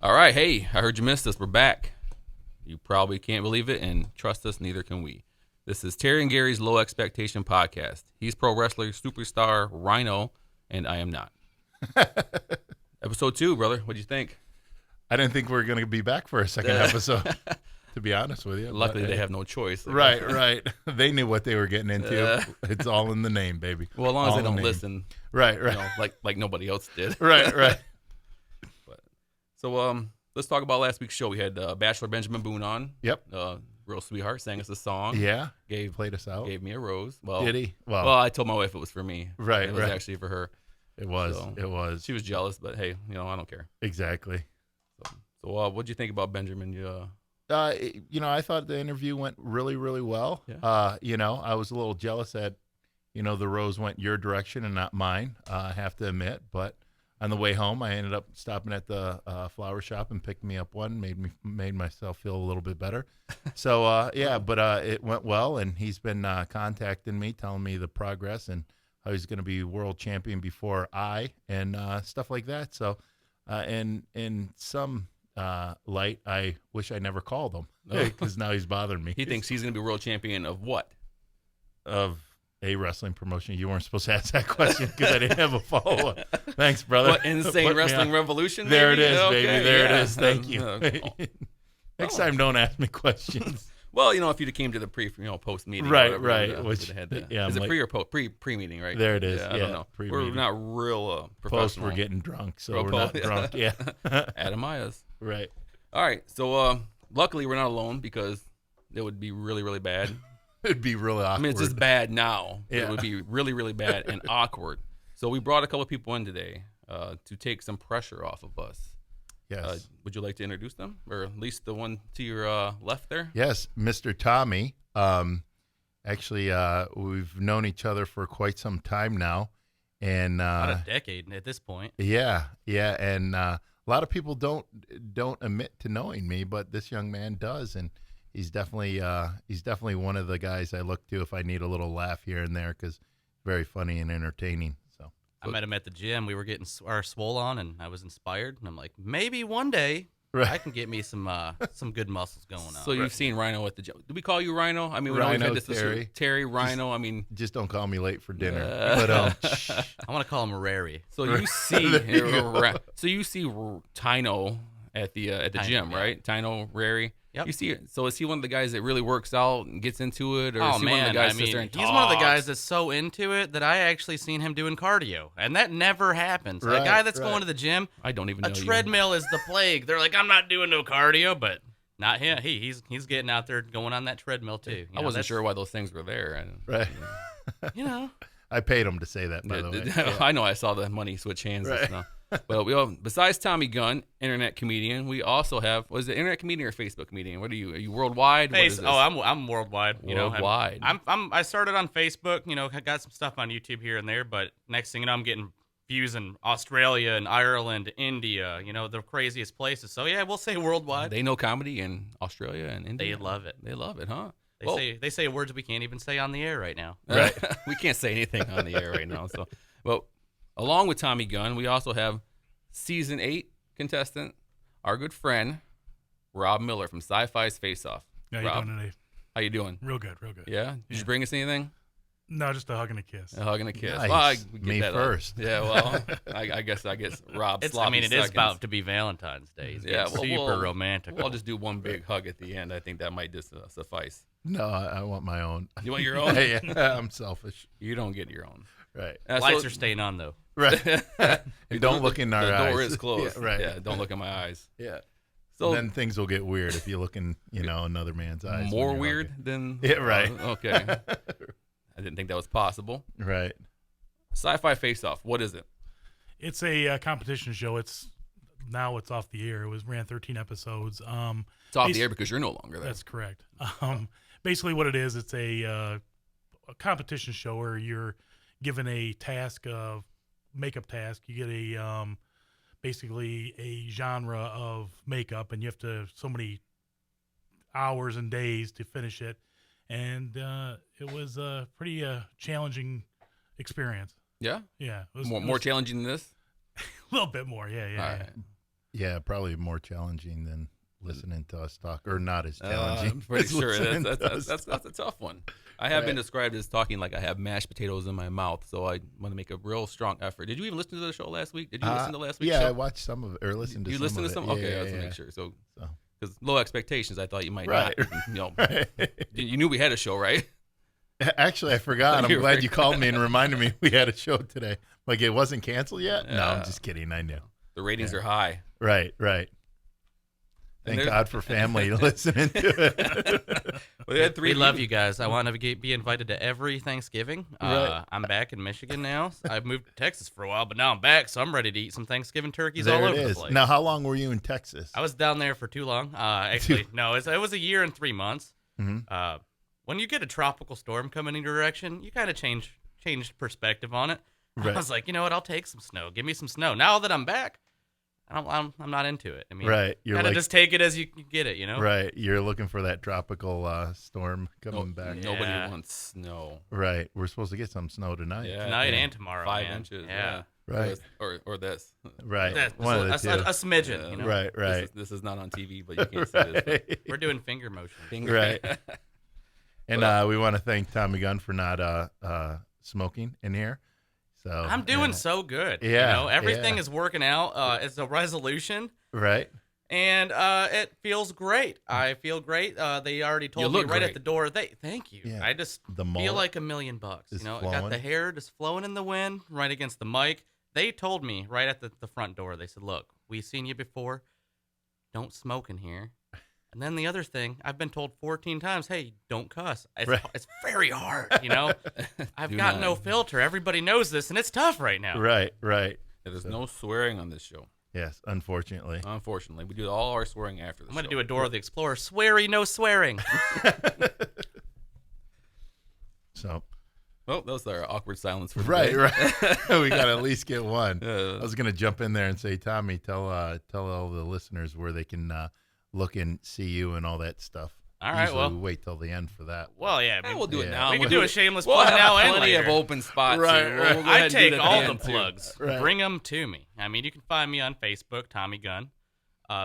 All right, hey, I heard you missed us. We're back. You probably can't believe it, and trust us, neither can we. This is Terry and Gary's Low Expectation Podcast. He's pro wrestler, superstar, Rhino, and I am not. Episode 2, brother. What'd you think? I didn't think we were going to be back for a second episode, to be honest with you. Luckily, they have no choice. Right. They knew what they were getting into. It's all in the name, baby. Well, as long as they don't listen. Right. You know, like nobody else did. Right. So let's talk about last week's show. We had Bachelor Benjamin Boone on. Yep. Real sweetheart, sang us a song. Yeah. Played us out. Gave me a rose. Well, did he? Well, I told my wife it was for me. Right. It was actually for her. It was. She was jealous, but hey, I don't care. Exactly. So what'd you think about Benjamin? I thought the interview went really, really well. Yeah. I was a little jealous that, the rose went your direction and not mine, I have to admit. But on the way home, I ended up stopping at the flower shop and picked me up one, made myself feel a little bit better. So, it went well, and he's been contacting me, telling me the progress and how he's going to be world champion before and stuff like that. So, in some light, I wish I never called him because now he's bothering me. He thinks he's going to be world champion of what? Of a wrestling promotion. You weren't supposed to ask that question because I didn't have a follow-up. Thanks, brother. What, Insane Wrestling Revolution? There it is, okay. baby. There it is. Thank you. Next Oh. time, don't ask me questions. Well, if you'd have came to the post meeting, Right. Is it pre or pre meeting, right? There it is. I don't know. We're not real professional. Post, we're getting drunk, so we're not drunk. Yeah. Adam Myers. Right. All right. So luckily we're not alone because it would be really, really bad. It'd be really awkward. I mean, it's just bad now. Yeah. It would be really, really bad and awkward. So we brought a couple of people in today to take some pressure off of us. Yes. Would you like to introduce them, or at least the one to your left there? Yes, Mr. Tommy. Actually, we've known each other for quite some time now, and about a decade at this point. Yeah, and a lot of people don't admit to knowing me, but this young man does, and he's definitely one of the guys I look to if I need a little laugh here and there because very funny and entertaining. So I met him at the gym. We were getting our swole on, and I was inspired. And I'm like, maybe one day I can get me some good muscles going on. So you've seen Rhino at the gym. Do we call you Rhino? I mean, we Rhino, always had this Terry, Rhino. I mean, just don't call me late for dinner. But I want to call him a Rary. So you see, you see Tino at the gym, yeah. right? Tino Rary. Yep. You see it. So is he one of the guys that really works out and gets into it, or is he one of the guys that sits there and talks? He's one of the guys that's so into it that I actually seen him doing cardio, and that never happens. Right, a guy that's going to the gym, I don't even know. A treadmill is the plague. They're like, I'm not doing no cardio, but not him. He's getting out there going on that treadmill too. I wasn't sure why those things were there. Right. I paid him to say that, by the way. Yeah. I know. I saw the money switch hands right. just now. But besides Tommy Gunn, internet comedian, we also have, was it internet comedian or Facebook comedian? What are you? Are you worldwide? What is this? I'm worldwide. Worldwide. I started on Facebook. I got some stuff on YouTube here and there, but next thing you know, I'm getting views in Australia and Ireland, India. The craziest places. So yeah, we'll say worldwide. They know comedy in Australia and India. They love it. They love it, huh? They say words we can't even say on the air right now. Right. We can't say anything on the air right now. So, along with Tommy Gunn, we also have season 8 contestant, our good friend, Rob Miller from Sci-Fi's Face Off. How you doing today? How you doing? Real good. Yeah? Did you bring us anything? No, just a hug and a kiss. A hug and a kiss. Nice. Well, Me first. Yeah, well, I guess Rob sloppy it seconds. is about to be Valentine's Day. It's super romantic. We'll just do one big hug at the end. I think that might just suffice. No, I want my own. You want your own? Yeah, I'm selfish. You don't get your own. Right. Lights are staying on, though. Right. And don't look in our eyes. The door is closed. Yeah, right. Yeah, don't look in my eyes. Yeah. So then things will get weird if you look in, another man's eyes. More weird than... Yeah, right. Okay. I didn't think that was possible. Right. Sci-Fi Face Off. What is it? It's a competition show. It's off the air. It ran 13 episodes. It's off the air because you're no longer there. That's correct. Basically, what it is, it's a competition show where you're given a task of makeup task. You get basically a genre of makeup, and you have to so many hours and days to finish it. And it was a pretty challenging experience. Yeah? Yeah. More challenging than this? A little bit more, yeah. All right. Yeah, probably more challenging than listening to us talk, or not as challenging. I'm pretty as sure listening to that's us a tough one. I have been described as talking like I have mashed potatoes in my mouth, so I want to make a real strong effort. Did you even listen to the show last week? Did you listen to last week's Yeah, show? I watched some of it, or listened to You some listened of to it. some? Okay, I was to make sure. So, So. because low expectations, I thought you might Right. not. Right. You knew we had a show, right? Actually, I forgot. I'm You're glad right. you called me and reminded me we had a show today. Like, it wasn't canceled yet? No, I'm Yeah. just kidding. I knew. The ratings are high. Right. And Thank God for family listening to it. Well, they had 3 We love views. you guys. I want to be invited to every Thanksgiving. Right. I'm back in Michigan now. I've moved to Texas for a while, but now I'm back, so I'm ready to eat some Thanksgiving turkeys all There over it the is. place. Now, how long were you in Texas? I was down there for too long. Actually, no, it was a year and 3 months. Mhm. When you get a tropical storm coming in your direction, you kind of change perspective on it. Right. I was like, you know what? I'll take some snow. Give me some snow. Now that I'm back, I'm not into it. I mean, Right. You're gotta like, just take it as you get it, you know? right. You're looking for that tropical storm coming back. Nobody Yeah. wants snow. Right. We're supposed to get some snow tonight. Yeah, Tonight yeah. and tomorrow, 5 man. inches. Yeah. Right. Or this. Right. That's One of the a two. smidgen, Yeah. you know? Right. Right. This is not on TV, but you can't see this. Right. We're doing finger motion. Right. And we want to thank Tommy Gunn for not smoking in here. So I'm doing so good. Yeah, You know, everything yeah. is working out. It's a resolution, right. and it feels great. I feel great. They already told me look right great. at the door. Thank you. Yeah. I just The feel mullet like $1 million bucks. is You know, I flowing. got the hair just flowing in the wind, right against the mic. They told me right at the front door. They said, "Look, we've seen you before. Don't smoke in here." And then the other thing, I've been told 14 times, "Hey, don't cuss." It's, Right. it's very hard, you know. I've Do got not. no filter. Everybody knows this, and it's tough right now. Right. Right. There's no swearing on this show. Yes. Unfortunately. Unfortunately, we do all our swearing after the I'm show. going to do a Dora the Explorer. Sweary, no swearing. So. Well, that was our awkward silence for Right. today. Right. We got to at least get one. Yeah. I was gonna jump in there and say, Tommy, tell all the listeners where they can look and see you and all that stuff. All right, Usually well- we wait till the end for that. Well, yeah. I Hey, mean, we'll do it Yeah. now. we can We'll do a shameless We'll plug have now and plenty of later. open spots. Right, here. right. We'll go ahead I and do take that all at the end, too. plugs. Right. Bring them to me. I mean, you can find me on Facebook, Tommy Gunn.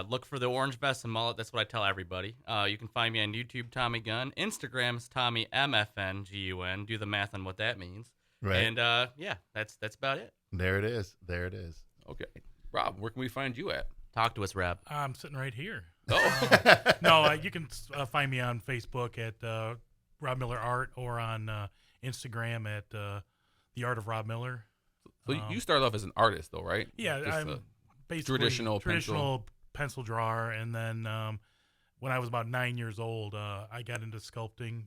Look for the orange vest and mullet. That's what I tell everybody. You can find me on YouTube, Tommy Gunn. Instagram is Tommy MFNGUN. Do the math on what that means. Right. And yeah, that's about it. There it is. There it is. Okay. Rob, where can we find you at? Talk to us, Rob. I'm sitting right here. Oh, No, you can find me on Facebook at Rob Miller Art or on Instagram at The Art of Rob Miller. so you started off as an artist, though, right? Yeah, Just I'm a basically traditional pencil drawer. And then when I was about 9 years old, I got into sculpting,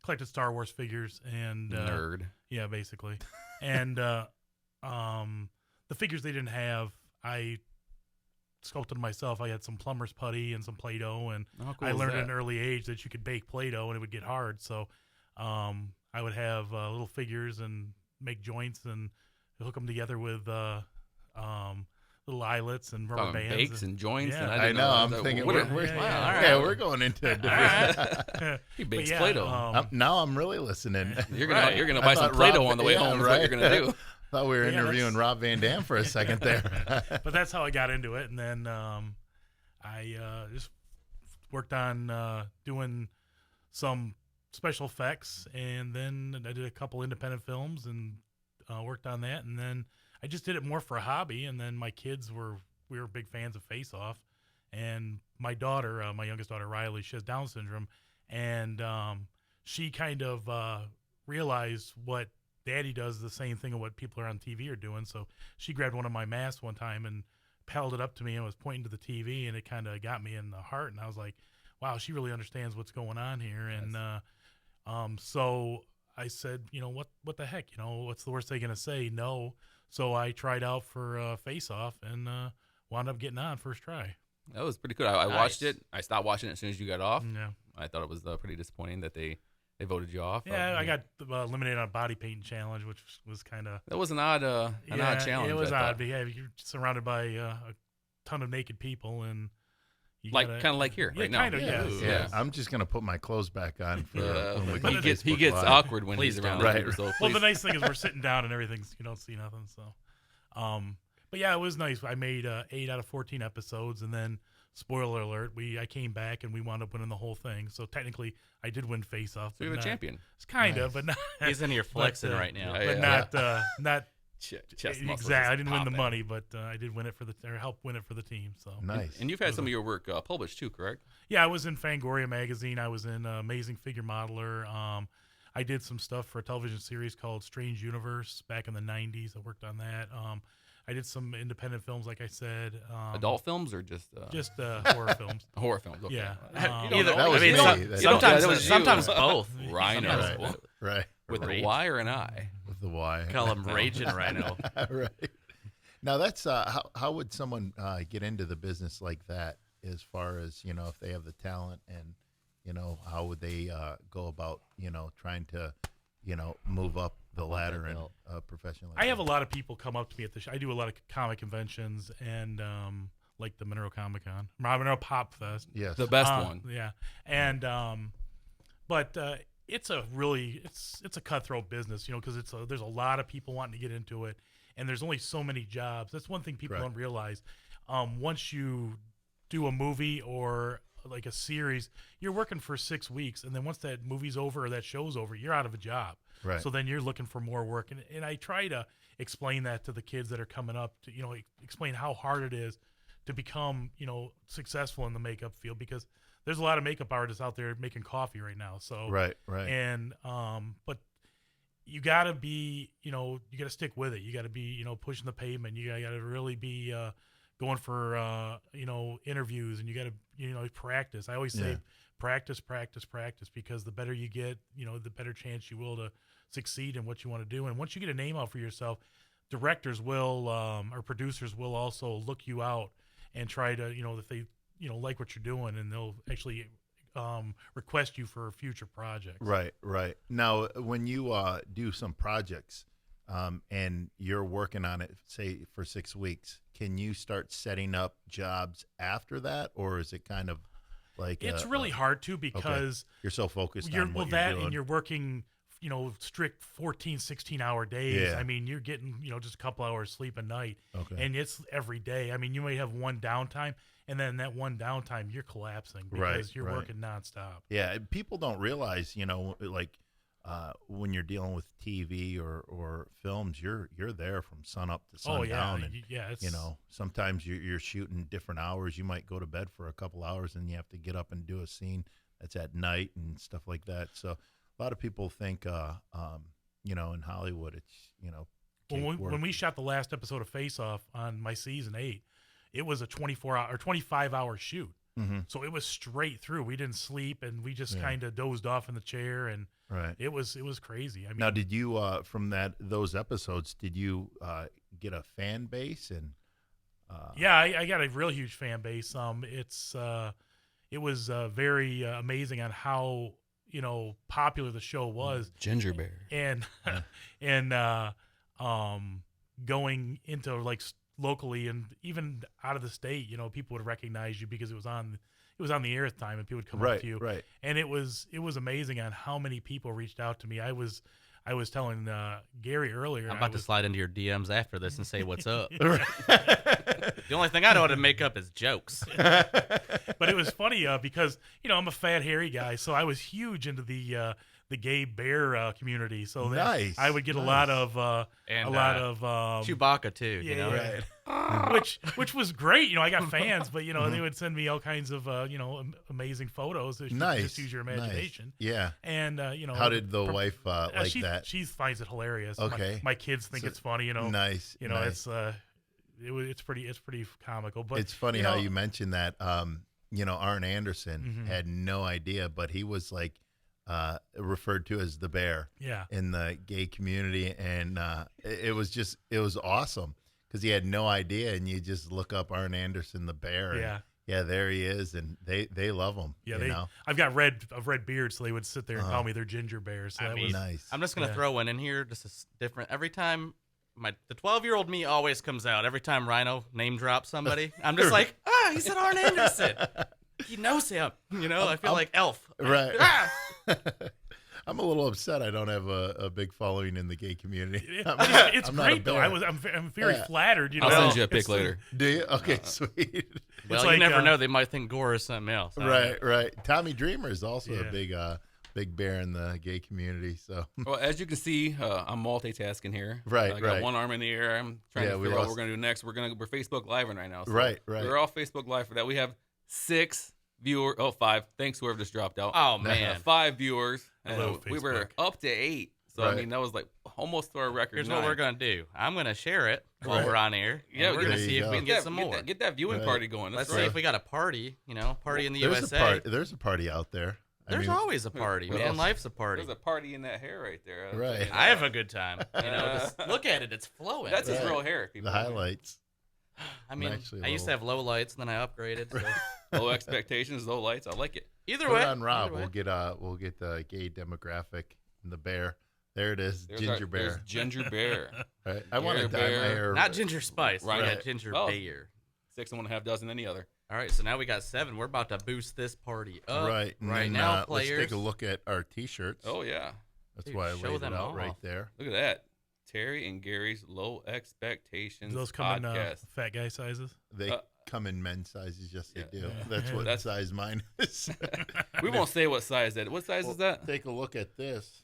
collected Star Wars figures, and nerd. yeah, basically. And the figures they didn't have, I sculpted myself. I had some plumber's putty and some Play-Doh, and How cool I is learned at that? an early age that you could bake Play-Doh and it would get hard. So I would have little figures and make joints and hook them together with little eyelets and rubber Talking bands. bakes and joints. Yeah. And I didn't know. I'm that- thinking what we're, are- we're, yeah, yeah, all right. we're going into a different. he But bakes yeah, Play-Doh. Now I'm really listening. you're gonna I buy some thought Play-Doh Rob- on the way yeah, home. Is right. what you're gonna do. Thought we were Yeah, interviewing that's- Rob Van Dam for a second there. But that's how I got into it. And then I just worked on doing some special effects. And then I did a couple independent films and worked on that. And then I just did it more for a hobby. And then my kids we were big fans of Face Off. And my daughter, my youngest daughter, Riley, she has Down syndrome. And she kind of realized what Daddy does the same thing of what people are on TV are doing. So she grabbed one of my masks one time and held it up to me and was pointing to the TV, and it kind of got me in the heart. And I was like, wow, she really understands what's going on here. And so I said, you know, what the heck? You know, what's the worst they're going to say? No. So I tried out for Face Off and wound up getting on first try. That was pretty good. I watched Nice. it. I stopped watching it as soon as you got off. Yeah. I thought it was pretty disappointing that they voted you off. Yeah, I got eliminated on a body painting challenge, which was kind of That was an odd challenge. It was I thought. odd. But yeah, you're surrounded by a ton of naked people, and you Like gotta- kind of like here yeah, right now. kind of, yes. Ooh, Yeah, I'm just gonna put my clothes back on for when we But go he gets Facebook Live. awkward when Please he's around don't. other Right. people. So Well, please. the nice thing is we're sitting down and everything's you don't see nothing. So, But yeah, it was nice. I made 8 out of 14 episodes, and then spoiler alert, I came back and we wound up winning the whole thing. So technically, I did win Face Off. So you're the champion. It's kind of, Nice. but not. He's in here flexing right now. Yeah. But not Chest muscles exactly. I didn't win the popping. money, but I did win it or help win it for the team. So Nice. And you've had some of your work published too, correct? yeah, I was in Fangoria magazine. I was in Amazing Figure Modeler. I did some stuff for a television series called Strange Universe back in the 90s. I worked on that. I did some independent films, like I said. Adult films or just horror films. horror films? Okay. Yeah. Either, That was I mean, me. some- That- sometimes, that was you. sometimes both. Rhino. Sometimes Right. both. Right. With a Rage. Y or an I? With the Y. Call him Raging Rhino. Right. Now that's how would someone get into the business like that? As far as if they have the talent, and how would they go about trying to move up the ladder in professionally? I have a lot of people come up to me at the I do a lot of comic conventions and like the Monroe Comic Con, Monroe Pop Fest. Yes. The best one. Yeah, and but it's a cutthroat business, because there's a lot of people wanting to get into it, and there's only so many jobs. That's one thing people Right. don't realize. Once you do a movie or like a series, you're working for 6 weeks, and then once that movie's over or that show's over, you're out of a job. Right. So then you're looking for more work, and I try to explain that to the kids that are coming up to explain how hard it is to become successful in the makeup field, because there's a lot of makeup artists out there making coffee right now. So Right. and but you gotta be you gotta stick with it. You gotta be pushing the pavement. You gotta really be going for interviews, and you gotta practice. I always say Yeah. practice, because the better you get, the better chance you will to succeed in what you want to do. And once you get a name out for yourself, directors will or producers will also look you out and try to if they like what you're doing, and they'll actually request you for future projects. Right. Now, when you do some projects and you're working on it, say for 6 weeks, can you start setting up jobs after that, or is it kind of like It's really hard to, because you're so focused you're on what that you're doing? and you're working strict 14 16-hour days. Yeah. I mean, you're getting just a couple hours sleep a night, Okay. and it's every day. I mean, you may have one downtime, and then that one downtime you're collapsing because Right, you're right. working nonstop. Yeah, people don't realize, like when you're dealing with TV or films, you're there from sun up to sundown. Oh yeah, and yeah. It's, sometimes you're shooting different hours. You might go to bed for a couple hours, and you have to get up and do a scene that's at night and stuff like that. So a lot of people think, in Hollywood, it's when we shot the last episode of Face Off on my season 8, it was a 24-hour or 25-hour shoot. Mm-hmm. So it was straight through. We didn't sleep, and we just Yeah. kind of dozed off in the chair, and Right. it was crazy. I mean, Now, did you from those episodes? Did you get a fan base and? yeah, I got a real huge fan base. It was very amazing on how popular the show was, Ginger bear. and going into like locally and even out of the state, people would recognize you because it was on the air at the time, and people would come up to you. Right. And it was amazing on how many people reached out to me. I was telling Gary earlier. I'm about to slide into your DMs after this and say what's up. The only thing I know how to make up is jokes. But it was funny because I'm a fat, hairy guy, so I was huge into the gay bear community. So Nice, I would get nice. a lot of Chewbacca too, you know. Right. which was great. I got fans, but they would send me all kinds of amazing photos. Nice. Just use your imagination. Nice. Yeah. And How did the wife like she, that? She finds it hilarious. Okay. My kids think So- it's funny. Nice. nice. It's pretty comical. But It's funny how you mentioned that. Arn Anderson Mhm. had no idea, but he was like referred to as the bear Yeah. in the gay community, and it was awesome because he had no idea, and you just look up Arn Anderson the bear. and, Yeah. yeah, there he is, and they love him. Yeah, I've got red beard, so they would sit there and call me their ginger bear. So I that mean, was nice. I'm just gonna Yeah. throw one in here. Just different every time. The 12-year-old me always comes out every time Rhino name drops somebody. I'm just like, he said Arn Anderson. He knows him. I feel like Elf. Right. Ah! I'm a little upset I don't have a big following in the gay community. It's I'm not a great though. bear. I'm very flattered. You know, I'll send you a It's pic later. Do you? Okay, sweet. Well, like, you never know. They might think gore is something else. I don't know. Right. Tommy Dreamer is also Yeah. a big bear in the gay community. So Well, as you can see, I'm multitasking here. Right, I got right. one arm in the air. I'm trying Yeah, to we figure out what lost- we're gonna do next. We're Facebook Live right now. So Right. We're all Facebook Live for that. We have 6 viewers. Oh, 5. Thanks, whoever just dropped out. Oh man. 5 viewers. Hello, We were Facebook. up to 8. So I Right. mean, that was like almost to our record. Here's 9. what we're gonna do. I'm gonna share it while Right. we're on air. Yeah, and we're gonna there see you if go. we can get some more. Get that viewing Right. party going. Let's That's see right. if we got a party. Party in the there's USA. there's a party out there. There's always a party, what man. else? Life's a party. There's a party in that hair right there. I'll Right. tell you I that. have a good time. Just look at it; it's flowing. That's his Right. real hair. People. the highlights. I mean, actually I used to have low lights, and then I upgraded. So. Low expectations, low lights. I like it. Either Put way, it on Rob. either way. We'll get the gay demographic and the bear. There it is, There's Ginger there's Bear. Ginger Bear. Right. I want to Bear, dye my bear. hair. Not Ginger Spice. Right. We got Ginger Oh. Bear. 6 and 1.5 dozen any other. All right, so now we got 7. We're about to boost this party up. Right. And Right then, now, let's players. take a look at our T-shirts. Oh yeah. That's Dude, why I show laid it them out off. right there. Look at that. Terry and Gary's Low Expectations those come in podcast. fat guy sizes. They Uh, come in men's sizes. Yes, they yeah. do. Yeah. That's what That's- size mine is. We won't say what size that. What size is that? Take a look at this.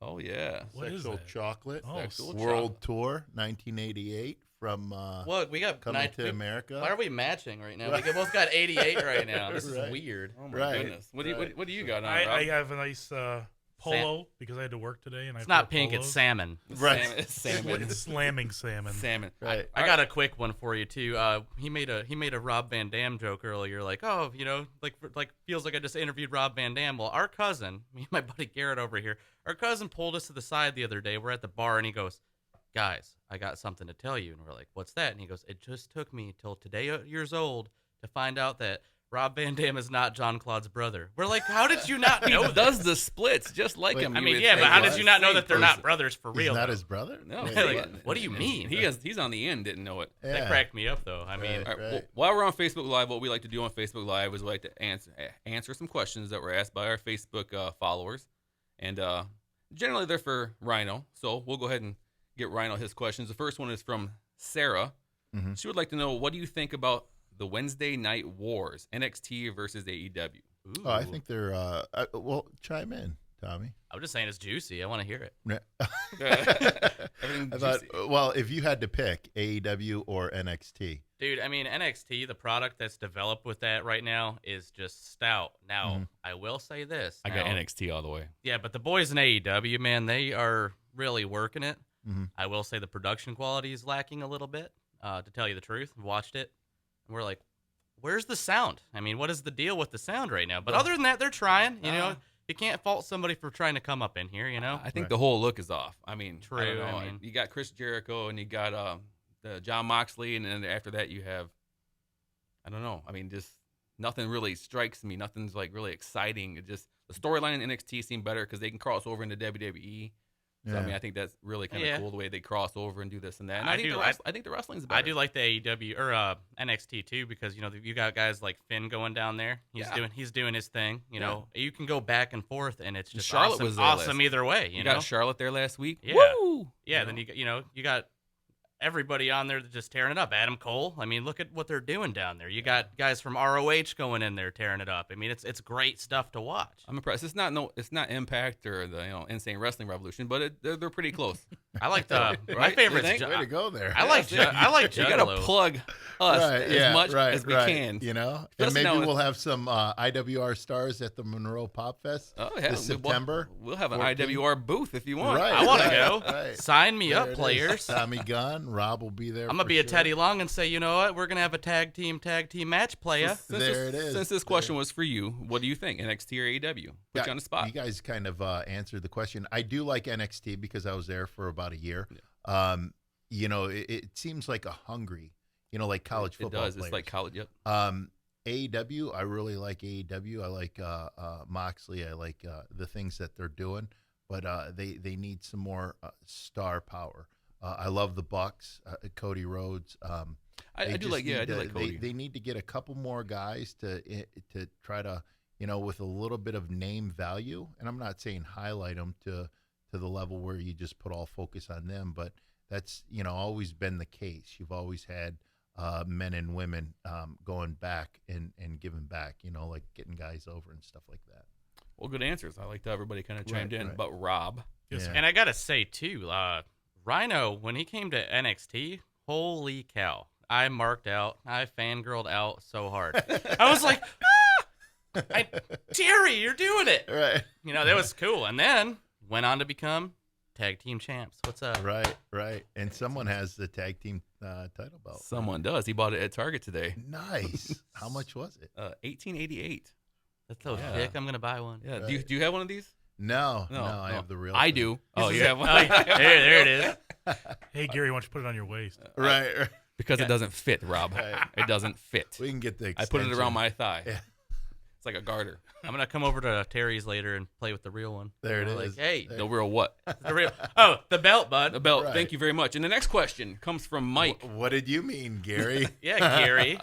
Oh yeah. What is Sexual that? Chocolate. Oh, Sexual World Tour, 1988, from Look, we got Coming to America. Why are we matching right now? Right. We both got 88 right now. This Right. is weird. Oh my Right. goodness. What do you Right. what do you got on? I Rob? have a nice polo because I had to work today, and It's I not wore pink, it's polos. salmon. Right. Salmon. It's slamming salmon. Salmon. Right. I got a quick one for you too. He made a Rob Van Dam joke earlier, like, oh, like feels like I just interviewed Rob Van Dam. Well, our cousin, me and my buddy Garrett over here, our cousin pulled us to the side the other day. We're at the bar, and he goes, "Guys, I got something to tell you." And we're like, "What's that?" And he goes, "It just took me till today years old to find out that Rob Van Dam is not John Claude's brother." We're like, "How did you not know He that?" does the splits just like Wait, him. I You mean, would yeah, think. but how what? did you not know that they're not Same brothers for real? He's not though? his brother? No. Wait, Like, what? what do you mean? He's on the end. Didn't know it. That cracked me up though. I mean, Right. All right, well, while we're on Facebook Live, what we like to do on Facebook Live is we like to answer some questions that were asked by our Facebook followers, and generally they're for Rhino. So we'll go ahead and get Rhino his questions. The first one is from Sarah. Mhm. She would like to know, what do you think about the Wednesday Night Wars, NXT versus AEW? Oh, I think they're. Well, chime in, Tommy. I'm just saying it's juicy. I want to hear it. Everything I thought, juicy. well, if you had to pick AEW or NXT, Dude, I mean, NXT, the product that's developed with that right now is just stout. Now, Mhm. I will say this. I got now- NXT all the way. Yeah, but the boys in AEW, man, they are really working it. Mhm. I will say the production quality is lacking a little bit, to tell you the truth. We watched it, and we're like, where's the sound? I mean, what is the deal with the sound right now? But other than that, they're trying. You know, you can't fault somebody for trying to come up in here, you know? I think Right. the whole look is off. I mean, I don't True, know. I mean- You got Chris Jericho and you got the John Moxley, and then after that you have, I don't know. I mean, just nothing really strikes me. Nothing's like really exciting. It just, the storyline in NXT seemed better because they can cross over into WWE. So I mean, I think that's really kind of Yeah. cool the way they cross over and do this and that. And I I think do- I think the wrestling's better. I do like the AEW or NXT too, because you know you got guys like Finn going down there. He's doing his thing. You Yeah. know, you can go back and forth, and it's just Charlotte awesome, was there awesome last- either way. You You got know, Charlotte there last week. Yeah. Woo! yeah. You Then know? you got everybody on there that's just tearing it up. Adam Cole. I mean, look at what they're doing down there. You got guys from ROH going in there tearing it up. I mean, it's great stuff to watch. I'm impressed. It's not Impact or the Insane Wrestling Revolution, but they're pretty close. I like the my Right? favorite. You think? way to go there. I like You gotta Juggalo. plug us as much as we can. You know, Just and maybe now we'll have some IWR stars at the Monroe Pop Fest Oh yeah, this September. We'll have an 14th. IWR booth if you want. Right. I want to right, go. right. Sign me There up, it is. players. Tommy Gunn, Rob will be there. I'm gonna for be a sure. Teddy Long and say, you know what? We're gonna have a tag team match playa. Since There it is. Since this question was for you, what do you think, NXT or AEW? Put you on the spot. You guys kind of answered the question. I do like NXT because I was there for about a year. You know, it seems like a hungry, like college It football does. players. It's like college. Yep. AEW, I really like AEW. I like Moxley. I like the things that they're doing, but they need some more star power. I love the Bucks, Cody Rhodes. I do just like. Yeah, I need do to- like Cody. They need to get a couple more guys to try to with a little bit of name value. And I'm not saying highlight them to the level where you just put all focus on them, but that's, always been the case. You've always had men and women going back and giving back, like getting guys over and stuff like that. Well, good answers. I liked how everybody kind of chimed in. Right. But Rob, Yes, sir. And I got to say, too, Rhino, when he came to NXT, holy cow. I marked out. I fangirled out so hard. I was like, Terry, you're doing it. Right. That was cool. And then went on to become tag team champs. What's up? Right. And someone has the tag team title belt. someone does. He bought it at Target today. Nice. How much was it? $18.88. That's so Yeah. sick. I'm going to buy one. Yeah. Right. Do you have one of these? No, I have the real I thing. do. Oh, This you is- have one. there it is. Hey, Gary, why don't you put it on your waist? Right. Because it doesn't fit, Rob. Right. It doesn't fit. We can get the I put it extension. around my thigh. Yeah. It's like a garter. I'm going to come over to Terry's later and play with the real one. There it Like, is. hey, The real what? the real. Oh, the belt, bud. The belt. Right. Thank you very much. And the next question comes from Mike. What did you mean, Gary? Yeah, Gary.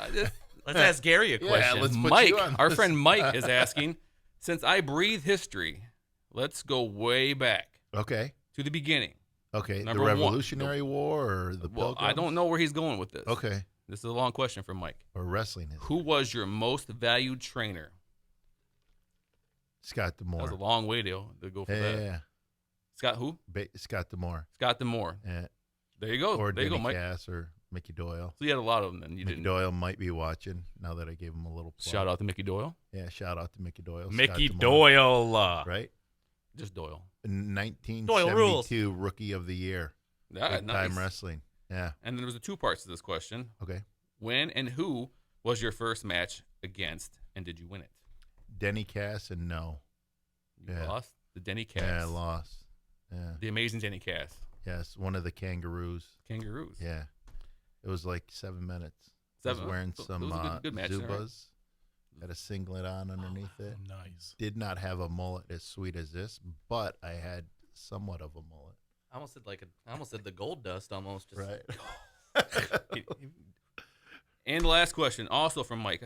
Let's ask Gary a Yeah, question. let's put Mike, you on our this. friend Mike is asking, since I breathe history, let's go way back Okay. to the beginning. Okay. Number the one. Revolutionary War or the Well, I Pilgrims? don't know where he's going with this. Okay. This is a long question from Mike. Or wrestling is Who was your most valued trainer? Scott That was a D'Amore. long way to go for that. Yeah. Scott who? Scott D'Amore. Scott Demore. Yeah. There you go. Or there you go, Denny Mike. Cass or Mickey Doyle. So you had a lot of them then. You Mickey didn't. Doyle might be watching now that I gave him a little plug. Shout out to Mickey Doyle. Yeah, shout out to Mickey Doyle. Mickey Scott D'Amore. Doyle. Right? Just Doyle. 1972 Rookie of the Year. Yeah, Big nice. Time Wrestling. Yeah. And then there was the two parts to this question. Okay. When and who was your first match against, and did you win it? Denny Cass and no. You Yeah. lost the Denny Cass. Yeah, I lost. Yeah. The amazing Denny Cass. Yes, one of the kangaroos. Kangaroos. Yeah. It was like 7 minutes. I 7. was wearing So it some was a good match there, right? Zubas. Had a singlet on underneath it. Nice. Did not have a mullet as sweet as this, but I had somewhat of a mullet. I almost said the gold dust almost. Just, Right. And the last question, also from Mike.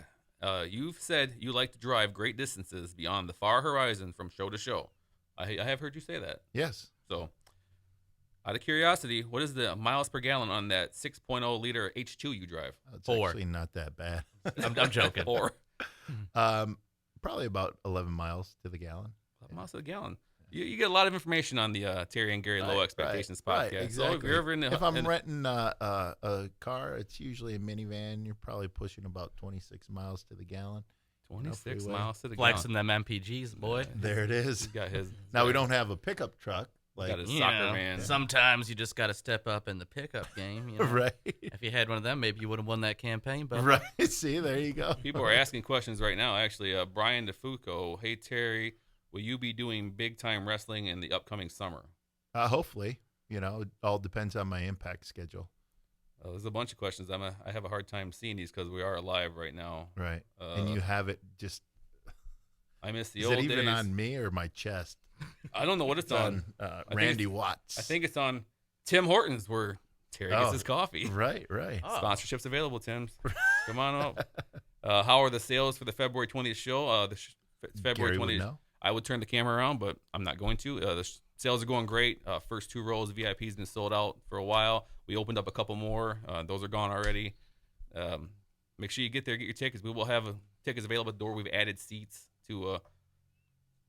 You've said you like to drive great distances beyond the far horizon from show to show. I have heard you say that. Yes. So, out of curiosity, what is the miles per gallon on that 6.0 liter H2 you drive? It's 4. actually not that bad. I'm joking. Or Probably about 11 miles to the gallon. miles to the gallon. You get a lot of information on the Terry and Gary Low Expectations podcast. Right, So if you're ever in the, if I'm renting a car, it's usually a minivan. You're probably pushing about 26 miles to the gallon. 26 freeway. miles to the Flexing gallon. them MPGs, boy. There it is. He's got his. Now we don't have a pickup truck. Like, got his You soccer know, man. Sometimes you just got to step up in the pickup game. You know? right, If you had one of them, maybe you would have won that campaign. But right. See, there you go. People are asking questions right now. Actually, Brian DeFuco, hey Terry, will you be doing big time wrestling in the upcoming summer? Hopefully, it all depends on my Impact schedule. There's a bunch of questions. I have a hard time seeing these because we are live right now. Right, and you have it just. I miss the Is old it even days. on me or my chest? I don't know what it's on. on think Randy it's- Watts. I think it's on Tim Hortons where Terry gets Oh. his coffee. Right. Oh. Sponsorships available, Tim's. Come on up. How are the sales for the February 20th show? February Gary would 20th. know. I would turn the camera around, but I'm not going to. Sales are going great. First 2 rows VIP's been sold out for a while. We opened up a couple more. Those are gone already. Make sure you get there, get your tickets. We will have tickets available at the door. We've added seats to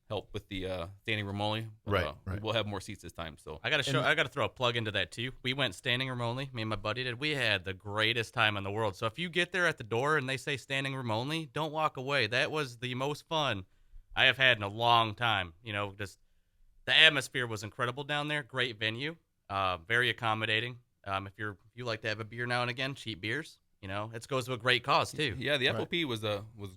help with the standing room only. Right. We'll have more seats this time. So I gotta throw a plug into that too. We went standing room only. Me and my buddy did. We had the greatest time in the world. So if you get there at the door and they say standing room only, don't walk away. That was the most fun I have had in a long time. Just the atmosphere was incredible down there. Great venue. Very accommodating. If you like to have a beer now and again, cheap beers. It goes to a great cause too. yeah, the FOP was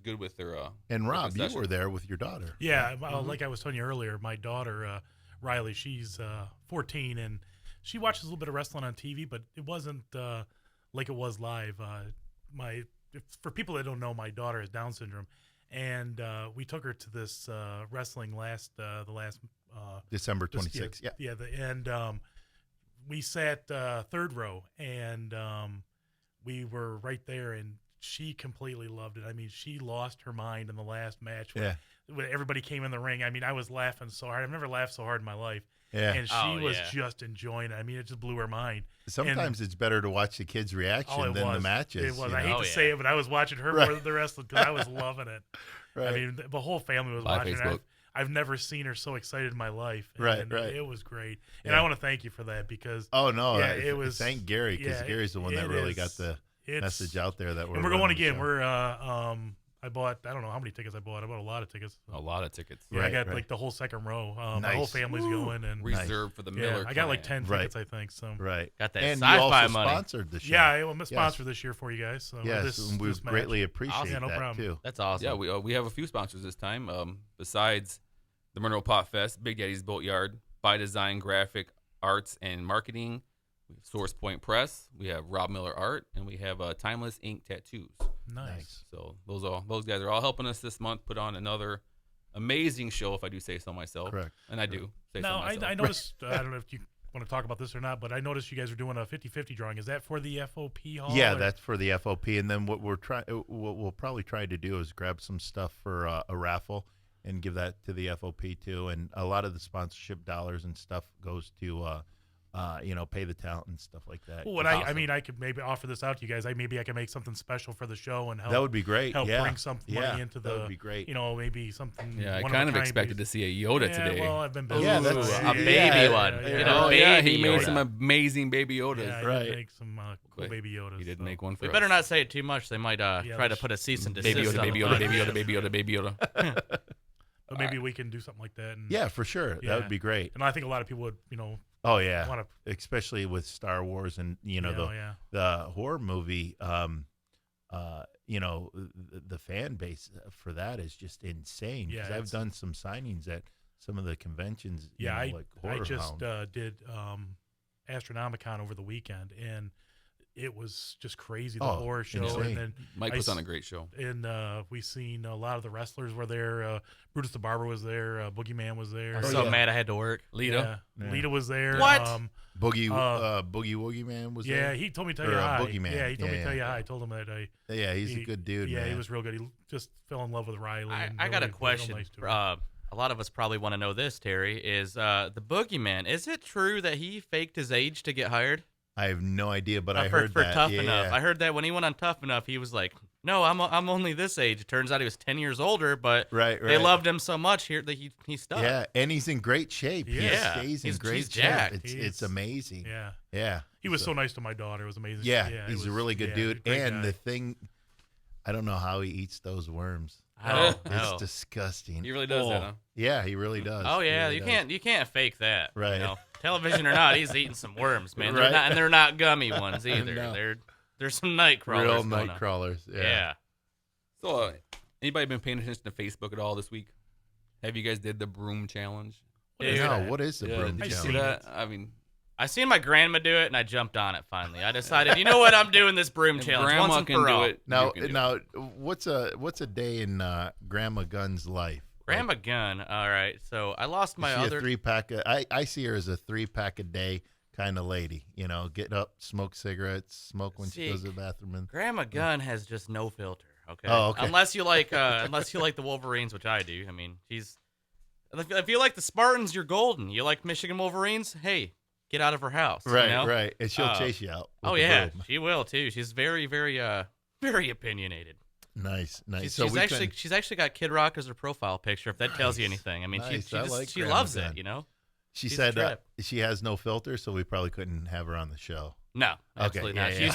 good with their. And with Rob, the you session. were there with your daughter. Yeah, well, like I was telling you earlier, my daughter Riley, she's 14, and she watches a little bit of wrestling on TV, but it wasn't like it was live. For people that don't know, my daughter has Down syndrome, and we took her to this wrestling the last December 26th. Yeah. We sat third row, and we were right there, and she completely loved it. I mean, she lost her mind in the last match when, Yeah. when everybody came in the ring. I mean, I was laughing so hard. I've never laughed so hard in my life. Yeah. And she Oh, was yeah. just enjoying it. I mean, it just blew her mind. Sometimes it's better to watch the kids' reaction Oh, it than was. the matches. It was. you I know? hate Oh, to yeah. say it, but I was watching her Right. more than the rest of because I was loving it. Right. I mean, the whole family was By watching it. Facebook. I've never seen her so excited in my life. Right, And right. It was great. And Yeah. I want to thank you for that because Oh no! Yeah, it was- Thank Gary because yeah, Gary's the one that it really is. got the it's message out there that we're. And we're going running the again. show. We're I bought, I don't know how many tickets I bought. I bought a lot of tickets. A lot of tickets. Yeah, I Right, got right. like the whole second row. My whole Nice. family's going, and Reserved for the Miller. yeah, I got like clan. 10 Right. tickets, I think. So right. Got that and you sci-fi also money. sponsored the show. yeah, I'm a sponsor this year for you guys. So Yes, this, and we this match. greatly appreciate Yeah, no that problem. too. That's awesome. Yeah, we have a few sponsors this time. Besides the Monroe Pot Fest, Big Daddy's Boatyard, By Design Graphic Arts and Marketing, we have Source Point Press, we have Rob Miller Art, and we have Timeless Ink Tattoos. Nice. So those guys are all helping us this month put on another amazing show, if I do say so myself. Correct. And I do say Now, so myself. I noticed, I don't know if you want to talk about this or not, but I noticed you guys are doing a 50-50 drawing. Is that for the FOP hall? Yeah, or- that's for the FOP, and then what we'll probably try to do is grab some stuff for a raffle and give that to the FOP too. And a lot of the sponsorship dollars and stuff goes to pay the talent and stuff like that. Well, That's I awesome. mean, I could maybe offer this out to you guys. Maybe I can make something special for the show and help. That would be great. help yeah. bring some money into that would the. be great. You know, maybe something. Yeah, I one kind of a kind expected to piece. see a Yoda Yeah, today. well, I've been busy. Yeah, with that's- it. a baby one. Yeah, You yeah. know, Oh yeah, he baby made Yoda. some amazing baby Yodas. Yeah, I Right. did make some cool Wait, baby Yodas. He did so. make one for We us. better not say it too much. They might try to let's- put a cease and desist Baby Yoda, on baby the Yoda, podcast. baby Yoda, baby Yoda, baby Yoda. But maybe we can do something like that. And, Yeah, for sure. Yeah. That would be great. And I think a lot of people would, Oh yeah, want to. especially with Star Wars and Yeah. the horror movie. The fan base for that is just insane. Yeah, Because I've it's- done some signings at some of the conventions. Yeah, like I Horror just Hound. did Astronomicon over the weekend, and it was just crazy. The Oh, horror show, insane. and then Mike I was on s- a great show. and we seen a lot of the wrestlers were there. Brutus the Barber was there. Boogeyman was there. I'm Oh, so yeah. mad I had to work. Lita. Yeah. Lita was there. What? Boogie Woogie Man was Yeah, there. he told me to Or, tell you hi. Boogeyman. Yeah, he told me to Yeah, tell you yeah. hi. I told him that Yeah, he's a good dude. Yeah, man. he was real good. He just fell in love with Riley. I and got a really- real question. nice to her. A lot of us probably want to know this, Terry. Is the Boogeyman, is it true that he faked his age to get hired? I have no idea, but I for, heard for that. Tough yeah. Enough. I heard that when he went on Tough Enough, he was like, "No, I'm only this age." It turns out he was 10 years older, but Right, they right. loved him so much here that he stuck. Yeah, and he's in great shape. He Yeah. stays in He's- great he's shape. jacked. It's He's- amazing. Yeah. Yeah. He was so nice to my daughter. It was amazing. Yeah, it he's a was- really good yeah, dude. great And guy. the thing, I don't know how he eats those worms. I don't It's know. disgusting. He really does that, huh? Yeah, he really does. Oh He yeah, really does. you can't fake that. Right. You know? Television or not, he's eating some worms, man. Right. They're not gummy ones either. No. There's some night crawlers. Real going night on. crawlers. Yeah. Yeah. So, anybody been paying attention to Facebook at all this week? Have you guys did the broom challenge? Dude, No, what is the Yeah, broom did you I've see seen challenge? that? I mean, I seen my grandma do it, and I jumped on it. Finally, I decided, you know what, I'm doing this broom if challenge grandma once and can for do all. it. Now, you can do it. now, what's a day in Grandma Gunn's life? Grandma Gunn. All right, so I lost my Is she other. a 3-pack? I see her as a 3-pack a day kind of lady. You know, get up, smoke cigarettes, smoke when See, she goes to the bathroom. And Grandma Gunn has just no filter. Okay. Oh, okay. Unless you like the Wolverines, which I do. I mean, if you like the Spartans, you're golden. You like Michigan Wolverines? Hey, get out of her house. right, you know? right, and she'll chase you out. with Oh the yeah, broom. she will too. She's very, very, very opinionated. Nice, nice. She's, so she's we actually couldn't- she's actually got Kid Rock as her profile picture. If that tells you Nice, anything, I mean, nice. she I just like she Grandma loves Gunn. it. You know. She she's said a trip. she has no filter, so we probably couldn't have her on the show. No, absolutely yeah, not. She yeah.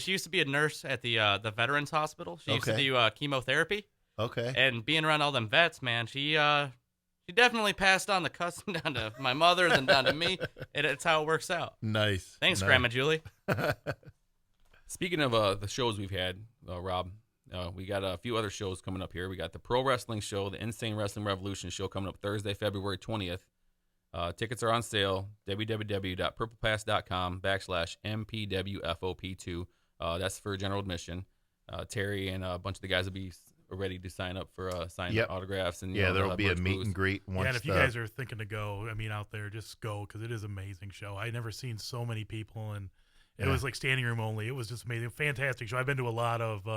used to be a nurse at the Veterans Hospital. She used to Okay. do chemotherapy, Okay. and being around all them vets, man, she definitely passed on the cussing down to my mother, then down to me, and it's how it works out. Nice. Thanks, nice. Grandma Julie. Speaking of the shows we've had, Rob, we got a few other shows coming up here. We got the Pro Wrestling Show, the Insane Wrestling Revolution show coming up Thursday, February 20th. Tickets are on sale, www.purplepass.com/MPWFOP2. That's for general admission. Terry and a bunch of the guys will be ready to sign up for sign Yep. autographs. And Yeah, they'll there'll have be a merch meet booths. and greet once. Yeah, and if you guys are thinking to go, I mean, out there, just go because it is an amazing show. I never seen so many people, and it Yeah. was like standing room only. It was just amazing, fantastic show. I've been to a lot of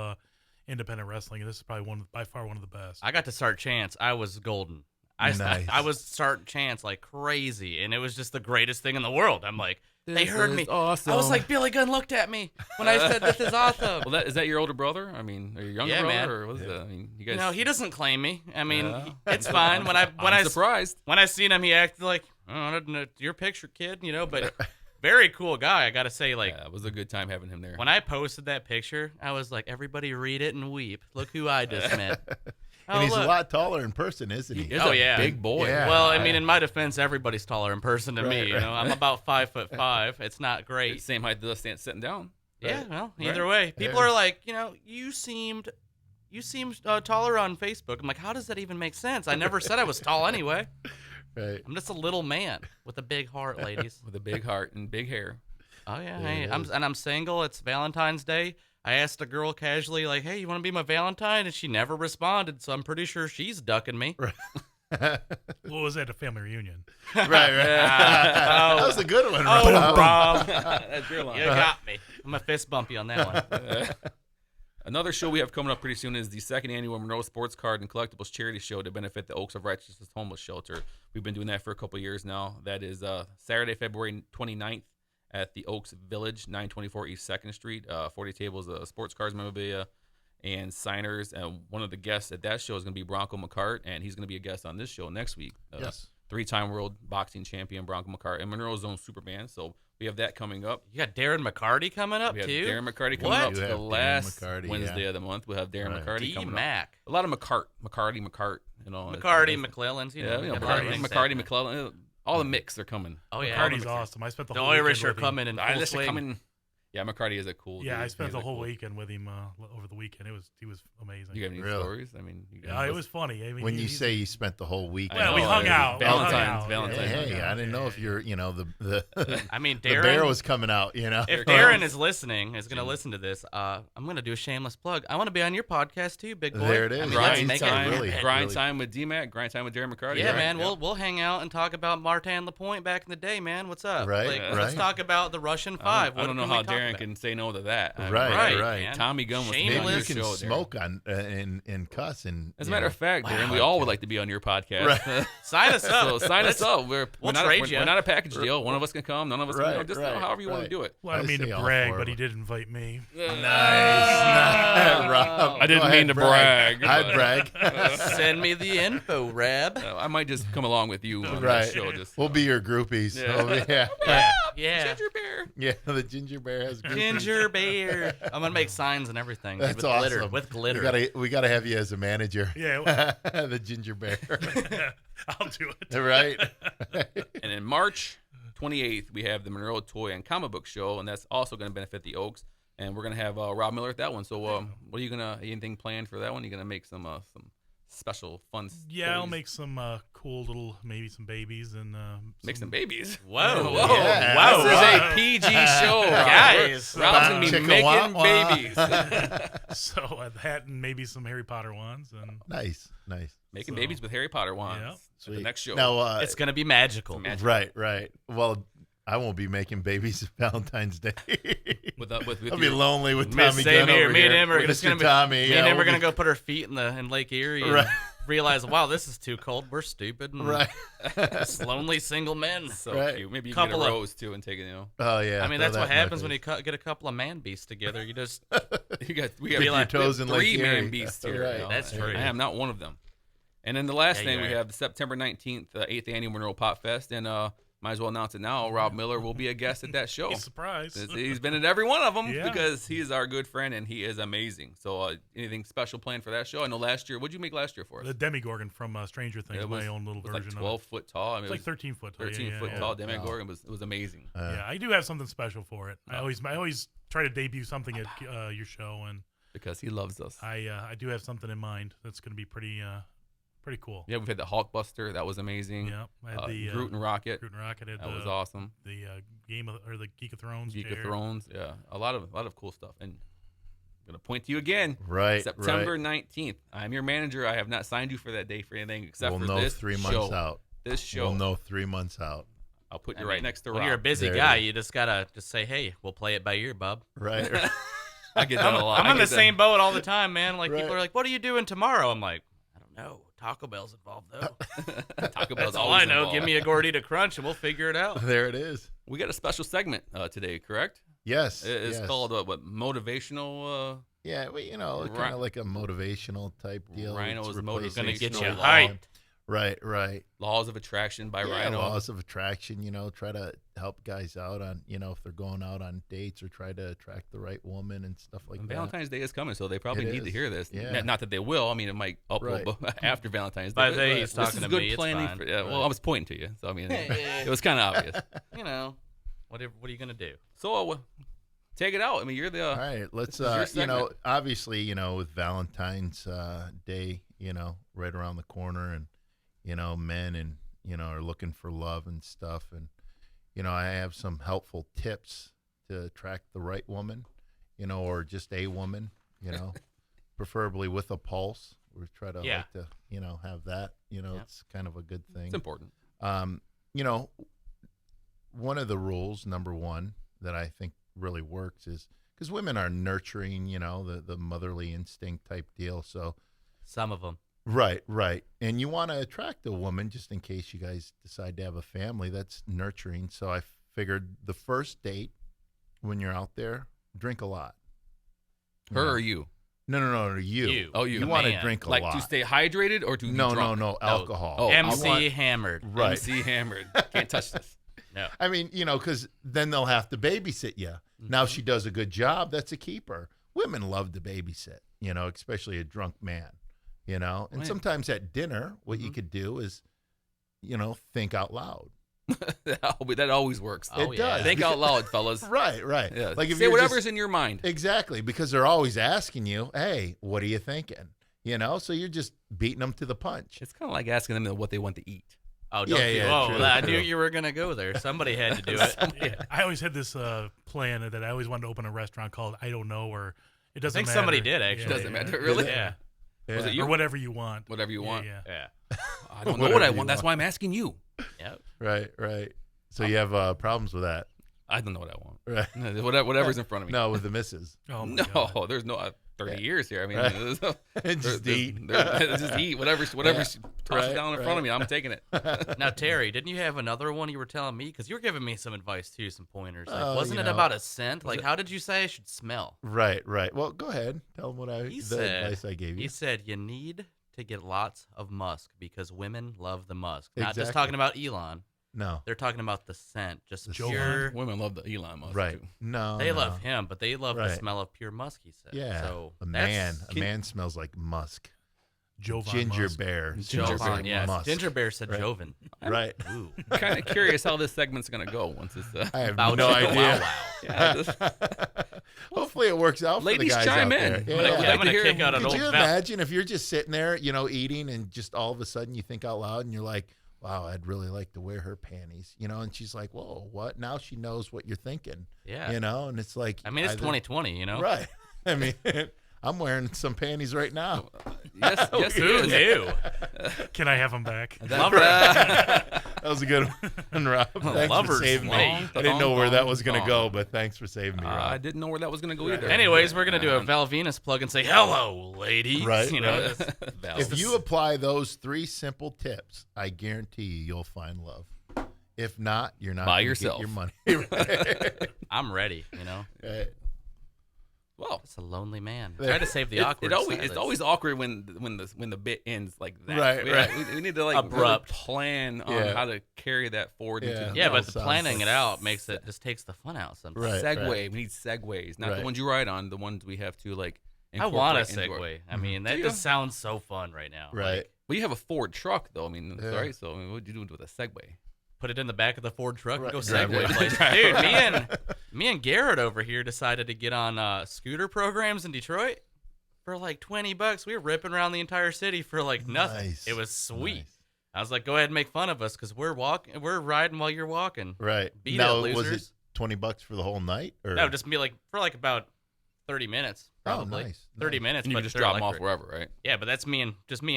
independent wrestling, and this is probably by far one of the best. I got to start chants. I was golden. Nice. I was starting chants like crazy, and it was just the greatest thing in the world. I'm like, they heard me. Awesome. I was like, Billy Gunn looked at me when I said, "This is awesome." Well, is that your older brother? I mean, or your younger Yeah, brother, man. or what is that? I mean, you guys. No, he doesn't claim me. I mean, Yeah. it's fine. I'm surprised. When I seen him, he acted like, "Oh, your picture, kid," But very cool guy. I gotta say, like, Yeah, it was a good time having him there. when I posted that picture, I was like, "Everybody read it and weep. Look who I just met." And he's a lot taller in person, isn't he? He's Oh, a yeah. big boy. Yeah. Well, I mean, in my defense, everybody's taller in person than me. Right, right. I'm about 5'5". It's not great. Same height as us sitting down. Yeah, well, Right. either way, people Yeah. are like, you seemed taller on Facebook. I'm like, how does that even make sense? I never said I was tall anyway. Right. I'm just a little man with a big heart, ladies. With a big heart and big hair. Oh yeah, There hey, it I'm is. and I'm single. It's Valentine's Day. I asked a girl casually, like, "Hey, you want to be my Valentine?" And she never responded. So I'm pretty sure she's ducking me. Right. What was that, a family reunion? right. Oh. That was a good one, Oh, Rob. Rob, That's your line. you got me. I'm gonna fist bump you on that one. Another show we have coming up pretty soon is the second annual Monroe Sports Card and Collectibles Charity Show to benefit the Oaks of Righteousness Homeless Shelter. We've been doing that for a couple years now. That is Saturday, February 29th at the Oaks Village, 924 East 2nd Street. 40 tables of sports cards, memorabilia, and signers. And one of the guests at that show is going to be Bronco McCart, and he's going to be a guest on this show next week. Yes. Three-time world boxing champion Bronco McCart and Monroe Zone Superman. So we have that coming up. You got Darren McCarty coming up We have too. Darren McCarty coming What? up You the have Darren last McCarty, Wednesday yeah. of the month. We'll have Darren Right. McCarty D coming up. Mac, A lot of McCart. You know, McCarty, it's- McClellans. Yeah, you know, got a lot of McCarty, things McCarty, happening. McClellan. All the mix are coming. Oh yeah, McCarty's awesome. I spent the The whole Irish weekend are with him. coming in The full Irish are swing. coming. Yeah, McCarty is a cool. Yeah, dude. I spent He's the a whole cool- weekend with him over the weekend. He was amazing. You got any Really? stories? I mean, you Yeah, it was funny. I mean, When you he's- say you spent the whole week. I well, we know, hung out. We hung Valentine's, out. Valentine's. Hey, hung out. I didn't know if you're, the I mean, the Darren. bear was coming out, If Darren is listening, is going to listen to this, I'm going to do a shameless plug. I want to be on your podcast too, big boy. There it is. I mean, let's Grind make time, it really- happen. grind really- time with D-Mac, grind time with Darren McCarty. Yeah, right? man. We'll hang out and talk about Martin LaPointe back in the day, man. What's up? Right, Like, right. Let's talk about the Russian Five. I don't know What how can we talk Darren about? can say no to that. I mean, Right, man. Tommy Gunn was Shameless. on Maybe your you can show, Darren. smoke on and cuss and. As a matter of fact, Darren, we Wow. all would like to be on your podcast. Right. Sign us up. So sign us up. We're We'll not trade we're, ya. we're not a package deal. One of us can come. None of us can. Right, Just right, however you want to right. do it. Well, I don't I mean see to all brag, four but of he us. did invite me. Nice, Rob. I didn't Go mean ahead, to brag, I'd but- brag. Send me the info, Rab. I might just come along with you on Right. that show. Just We'll be your groupies. Yeah. Oh, yeah. Yeah. Ginger bear. Yeah, the ginger bear has groupies. Ginger bear. I'm gonna make signs and everything. dude, That's with awesome. glitter. With glitter. We gotta have you as a manager. Yeah, The ginger bear. I'll do it. Right. And in March 28th, we have the Monroe Toy and Comic Book Show, and that's also going to benefit the Oaks. And we're going to have Rob Miller at that one. So, what are you anything planned for that one? You going to make some special fun? Yeah, I'll toys? make some cool little, maybe some babies and Make some babies. Whoa. Whoa. Yeah. Wow. This is a PG show, Guys. Rob's going to be Chicka making wah wah. babies. So that and maybe some Harry Potter ones and Nice. Making So, babies with Harry Potter wands. yeah. At Sweet. the next show. Now, It's gonna be magical. right. Well, I won't be making babies Valentine's Day. with I'll be lonely with Miss Tommy Same Gunn here. over Me and here. him are With just Mr. gonna be. Tommy. Me yeah, and him are we'll gonna be- go put our feet in Lake Erie and Right. realize, wow, this is too cold. We're stupid. And Right. just lonely single men. So Right. cute. Maybe you can get a Couple of- rose too and take it. Oh yeah. I mean, throw that's that what in my happens when face. you get a couple of man beasts together. You just we got Be Dip your like- toes in Lake 3 man Erie. beasts here. Right. you know. That's true. I am not one of them. And then the last Yeah, thing you we are. have the September 19th, 8th annual Monroe Pop Fest, and might as well announce it now. Rob Miller will be a guest at that show. be surprised. He's been at every one of them Yeah. because he is our good friend and he is amazing. So anything special planned for that show? I know last year. What'd you make last year for us? The Demigorgon from Stranger Things, It was- my own little It was like version 12 of foot tall. I mean, it. It's it like was 13 foot tall. 13 yeah, foot yeah, tall. Demogorgon was amazing. Yeah, I do have something special for it. I always try to debut something at your show, and Because he loves us. I do have something in mind that's going to be pretty cool. Yeah, we've had the Hulkbuster. That was amazing. Yeah, I had the Groot and Rocket. Groot and Rocket had That was awesome. the the Geek of Thrones. Geek of chair. Thrones. Yeah, a lot of cool stuff. And I'm gonna point to you again. Right. September right. 19th. I'm your manager. I have not signed you for that day for anything except We'll for know this 3 show. months out. This show. We'll know 3 months out. I'll put I you right mean, next to when Rob. you're a busy There it guy, is. you just gotta say, hey, we'll play it by ear, bub. Right. I get that a lot. I'm I on the get that. same boat all the time, man. Like, people Right. are like, what are you doing tomorrow? I'm like, I don't know. Taco Bell's involved, though. Taco Bell's That's all always I know. involved. Give me a gordita crunch and we'll figure it out. There it is. We got a special segment today, correct? Yes. It's yes. called what? Motivational. Yeah, well, Ri- kind of like a motivational type deal. Rhino's It's replacing Gonna get you Motivational law. hyped. Right. Laws of Attraction by Yeah, Rhino. laws of attraction, try to help guys out on, if they're going out on dates or try to attract the right woman and stuff like And that. Valentine's Day is coming, so they probably It need to is. hear this. Yeah. Not that they will. I mean, it might upload after Valentine's Day. By but they, he's this talking is to good me, it's planning. fine. Yeah, well, I was pointing to you, so I mean, it was kind of obvious. You know, what are you going to do? So take it out. I mean, you're the. All right, let's This is your segment. obviously, with Valentine's Day, right around the corner, and men and are looking for love and stuff, and I have some helpful tips to attract the right woman, or just a woman, preferably with a pulse. We try to Yeah. like to have that, it's kind of a good thing. It's important. One of the rules, number one, that I think really works is because women are nurturing, the motherly instinct type deal. So, Some of them. right. And you want to attract a woman just in case you guys decide to have a family. That's nurturing. So I figured the first date, when you're out there, drink a lot. Her or you? No, you. You. Oh, you. You The want to man. drink a Like lot. to stay hydrated or to be drunk? No, alcohol. Oh, MC hammered. Right. MC hammered. Can't touch this. No. I mean, because then they'll have to babysit you. Now she does a good job. That's a keeper. Women love to babysit, especially a drunk man, And Right. sometimes at dinner, what you could do is, think out loud. That always works. Oh, It yeah. does. Think out loud, fellas. Right. Yeah. Like if say you're whatever's just- in your mind. Exactly, because they're always asking you, hey, what are you thinking? So you're just beating them to the punch. It's kind of like asking them what they want to eat. Oh, don't Yeah, you? yeah, Oh, true, I true. knew you were going to go there. Somebody had to do it. Yeah, I always had this plan that I always wanted to open a restaurant called I Don't Know, or it I doesn't think matter. somebody did, actually. Doesn't matter, really? Yeah. Was it Yeah. you? Or whatever you want. Whatever you want. Yeah. Yeah. I don't know Whatever what I you want. That's want. why I'm asking you. Yep. Right. So you have problems with that, I don't know what I want. right? Whatever's in front of me. No, with the missus. Oh, my No, God. there's no 30 years here. I mean, Right. there's- Just eat. just eat whatever Yeah. she tosses Right, down in front of me. I'm taking it. Now, Terry, didn't you have another one you were telling me? Because you were giving me some advice, too, some pointers. Like, Oh, wasn't you it know. about a scent? Like, how did you say I should smell? Right. Well, go ahead. Tell them He the said- advice I gave you. He said you need to get lots of musk because women love the musk. Not just Exactly. talking about Elon. No. They're talking about the scent. Just The pure. Women love the Elon Musk. Right. Too. No. They no. love him, but they love the Right. smell of pure musk, he said. Yeah. So a that's- man smells like musk. Jovan Ginger Musk. bear. Ginger smells bear, like yes. musk. Ginger Bear said Right. Joven. Right. Ooh. I'm kind of curious how this segment's gonna go once it's. I have Vouch no for the idea. Wow Wow. Yeah, this- Hopefully it works out for Ladies, the guys chime out in. there. I'm Yeah. gonna- Yeah, I'd I'm like going to to hear- kick out an Could old you Val- imagine if you're just sitting there, eating, and just all of a sudden you think out loud and you're like, wow, I'd really like to wear her panties, and she's like, whoa, what? Now she knows what you're thinking, Yeah. and it's like, I mean, it's either- 2020, you know? Right. I mean, I'm wearing some panties right now. yes, Who it is. knew? Can I have them back? That was a good one, Rob. Thanks Lovers for saving me. Lane. I didn't know where that Thong, was going to thong. go, but thanks for saving me, I Rob. didn't know where that was gonna go either. Anyways, we're going to do a Val Venus plug and say, hello, ladies. Right, You know, right. that's- Val. If you apply those 3 simple tips, I guarantee you'll find love. If not, you're not By gonna yourself. Get your money. Right. I'm ready, you know? Right. well, It's a lonely man. There- Try to save the awkward it's silence. always awkward when the bit ends like that. Right, right. We need to like Abrupt. really plan on Yeah. how to carry that forward Yeah. into the Yeah, No, but the sounds planning like- it out makes it just takes the fun out sometimes. Right. segue. We need segues, not the Right. ones you ride on. The ones we have to like. I want a incorporate into our- segue. I mean, that Do just you? sounds so fun right now. Right. Like, Well, you have a Ford truck though. I mean, Yeah. right? So I mean, what would you do with a Segway? put it in the back of the Ford truck Right. and go Drive Segway it. place. Dude, me and Garrett over here decided to get on scooter programs in Detroit for like $20. We were ripping around the entire city for like nothing. Nice. It was sweet. Nice. I was like, go ahead and make fun of us because we're riding while you're walking. Right. Beat now, it, was it losers. $20 for the whole night? Or? No, just be like for like about 30 minutes, probably. Oh, nice. 30 Nice. minutes, And you but can just they're drop them off electric. wherever, right? Yeah, but that's me and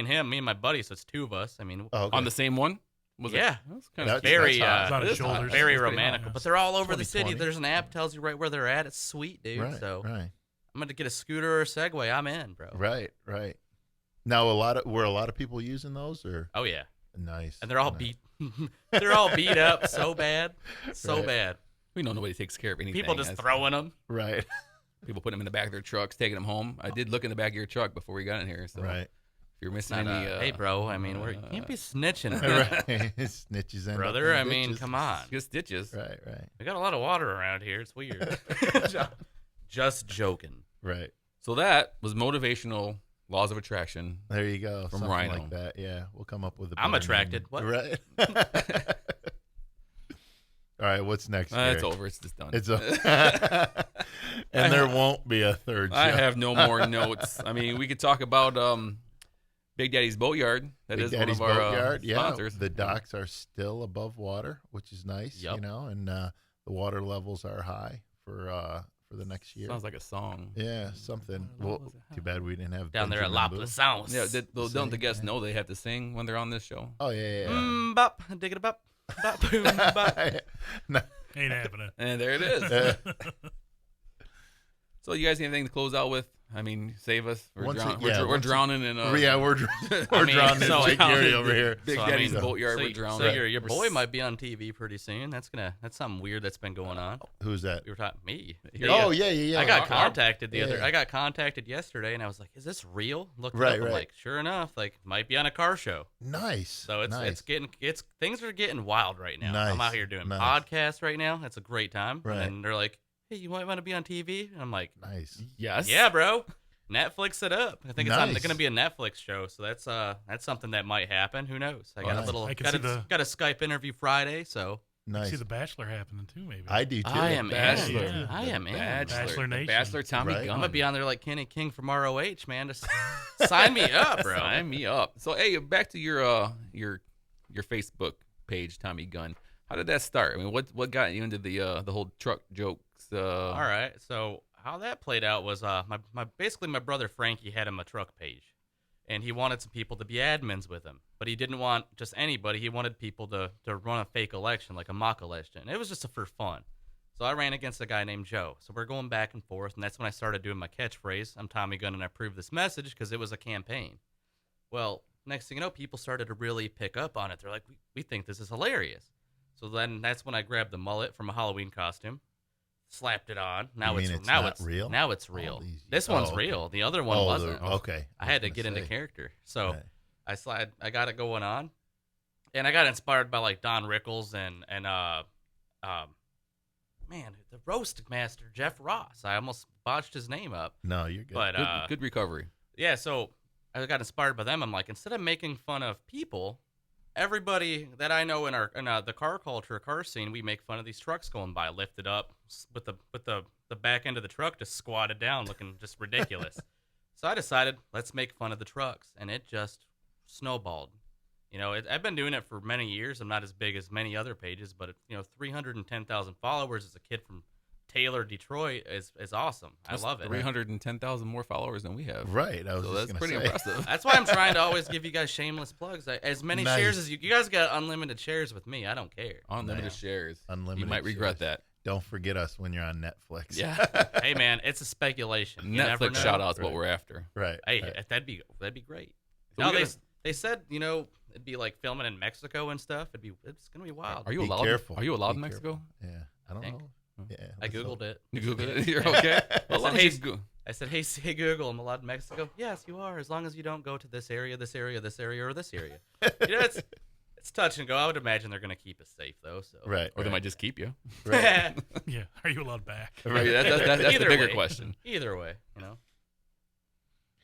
him, me and my buddy, so it's 2 of us. I mean, Oh, okay. On the same one? Was Yeah. It? That's kind That's- of very, hot. It's on it his is hot. shoulders. very That's pretty romantical. hot. But they're all over the city. 2020. There's an app tells you right where they're at. It's sweet, dude. Right, So right. I'm gonna get a scooter or a Segway. I'm in, bro. Right. Now, were a lot of people using those, or Oh yeah, nice, and they're all nice. beat. They're all beat up so bad, so Right. bad. We know nobody takes care of anything. People just That's- throwing them. Right, People put them in the back of their trucks, taking them home. I did look in the back of your truck before we got in here. So right, if you're missing Not, any, hey, bro. I mean, you can't be snitching, bro. right. Snitches end up brother. in I mean, ditches. come on. just stitches. Right. We got a lot of water around here. It's weird. Just joking. Right. So that was motivational laws of attraction. There you go. From Something Rhino. like that. Yeah, we'll come up with a. I'm better attracted. name. What? Right. All right. What's next? It's Gary? over. It's just done. It's and there won't be a third show. I have no more notes. I mean, we could talk about Big Daddy's Boatyard. That Big is Daddy's one of our Boatyard. sponsors. Yeah, the docks are still above water, which is nice. Yup. You know, and the water levels are high for the next year. Sounds like a song. Yeah, something. Well, too bad we didn't have Down there at La Benjamin Boo. Plaisance. Yeah, don't the guests Yeah. know they have to sing when they're on this show? Oh yeah. Bop, dig it bop, bop, boom, bop. No, Ain't happening. And there it is. So you guys have anything to close out with? I mean, save us. We're, Once drown- it- we're, yeah, dr- we're once it- drowning in. we're mean, drowning in so Big Gary over here. Big So, I Daddy's mean, Boatyard. So, we're drowning. so your boy might be on TV pretty soon. That's something weird that's been going on. Who's that? We were talking me. Oh yeah. I got Our- contacted yeah. I got contacted yesterday, and I was like, "Is this real?" Looked it Right, up. I'm right. like, sure enough, like might be on a car show. Nice. So it's nice. things are getting wild right now. I'm Nice, out here doing nice. podcasts right now. It's a great time. Right. And they're like, "Hey, you might want to be on TV?" And I'm like, nice. Yes. "Yeah, bro." Netflix it up. I think Nice. it's going to be a Netflix show, so that's something that might happen. Who knows? I got Nice. a little I can got see a, got a Skype interview Friday, so Nice. See The Bachelor happening too, maybe. I do too. I am Bachelor. in. Yeah. I am in. Bachelor Nation. Bachelor Tommy Right. Gunn. I'm gonna be on there like Kenny King from ROH, man. Just sign me up, bro. Sign me up. So hey, back to your Facebook page, Tommy Gunn. How did that start? I mean, what got you into the whole truck jokes? All right. So how that played out was basically my brother Frankie had him a truck page, and he wanted some people to be admins with him, but he didn't want just anybody. He wanted people to run a fake election, like a mock election. It was just for fun. So I ran against a guy named Joe. So we're going back and forth, and that's when I started doing my catchphrase. I'm Tommy Gunn, and I approve this message because it was a campaign. Well, next thing you know, people started to really pick up on it. They're like, we think this is hilarious. So then that's when I grabbed the mullet from a Halloween costume, slapped it on. Now You it's mean it's now not it's real? now it's All real. these- This one's okay. real. The other one Oh, wasn't. okay. I had to was get gonna into say. character. So Right. I got it going on, and I got inspired by like Don Rickles and man, the roast master Jeff Ross. I almost botched his name up, No, you're good. but Good recovery. yeah. So I got inspired by them. I'm like, instead of making fun of people, everybody that I know in the car culture, car scene, we make fun of these trucks going by, lifted up with the back end of the truck just squatted down, looking just ridiculous. So I decided, let's make fun of the trucks, and it just snowballed. You know, I've been doing it for many years. I'm not as big as many other pages, but 310,000 followers as a kid from Taylor, Detroit is awesome. I love it. 310,000 more followers than we have. Right. I was So just that's gonna pretty say. impressive. That's why I'm trying to always give you guys shameless plugs. As many Nice. shares as you guys got unlimited shares with me. I don't care. Unlimited Nice. shares. Unlimited You might regret shares. that. Don't forget us when you're on Netflix. Yeah. Hey man, it's a speculation. You never Netflix know. shout out's what Right. we're after. Right. Hey, right. that'd be great. So No, we gotta- they said it'd be like filming in Mexico and stuff. It's gonna be wild. Are you Be allowed? careful. Are you allowed Be in Mexico? Yeah. I don't Think. know. Yeah. I let's googled hope. it. You Google it. You're okay. As long as Hey, you go- I said, hey Google, I'm allowed in Mexico? Yes, you are, as long as you don't go to this area, this area, this area, or this area. It's touch and go. I would imagine they're gonna keep us safe though. So Right. Or they right. might just keep you. Right. Yeah. Are you allowed back? Right. That's the Either bigger way. question. Either way,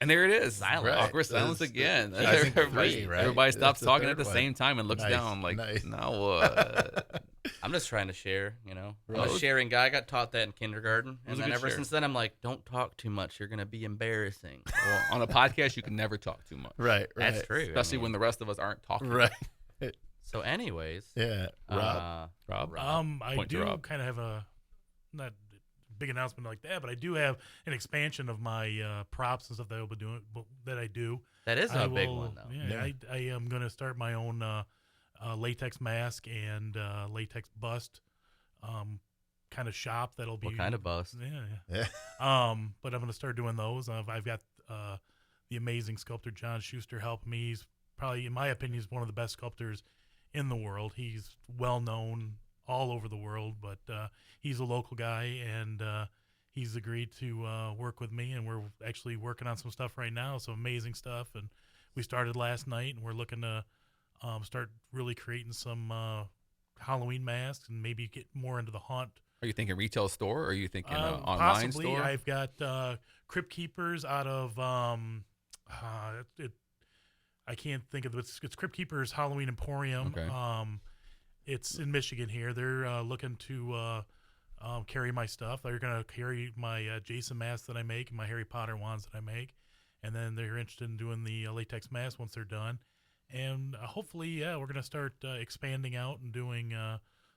And there it is. Silence. Right. Awkward silence That's- again. I think Everybody, three, right? everybody stops That's the talking at third the one. same time and looks Nice, down like, nice. now what? I'm just trying to share. I'm a Right. sharing guy. I got taught that in kindergarten, was and a then good ever share. since then, I'm like, don't talk too much. You're gonna be embarrassing. Well, on a podcast, you can never talk too much. Right. Right. That's true. I Especially mean, when the rest of us aren't talking. Right. So, anyways, Yeah. Rob. Rob? I Point to do Rob. kind of have a not a big announcement like that, but I do have an expansion of my props and stuff that I'll be doing. That I do. that is I a big will- one though. Yeah, Yeah. I am going to start my own latex mask and latex bust kind of shop that'll be What kind of bus? Yeah. But I'm gonna start doing those. I've got the amazing sculptor John Schuster helped me. He's probably, in my opinion, is one of the best sculptors in the world. He's well known all over the world, but he's a local guy, and he's agreed to work with me, and we're actually working on some stuff right now, some amazing stuff. And we started last night, and we're looking to start really creating some Halloween masks and maybe get more into the haunt. Are you thinking retail store, or are you thinking online Possibly. store? I've got Crypt Keepers out of I can't think of it. It's Crypt Keepers Halloween Emporium. Okay. It's in Michigan here. They're looking to carry my stuff. They're going to carry my Jason masks that I make and my Harry Potter wands that I make. And then they're interested in doing the latex masks once they're done. And hopefully, we're going to start expanding out and doing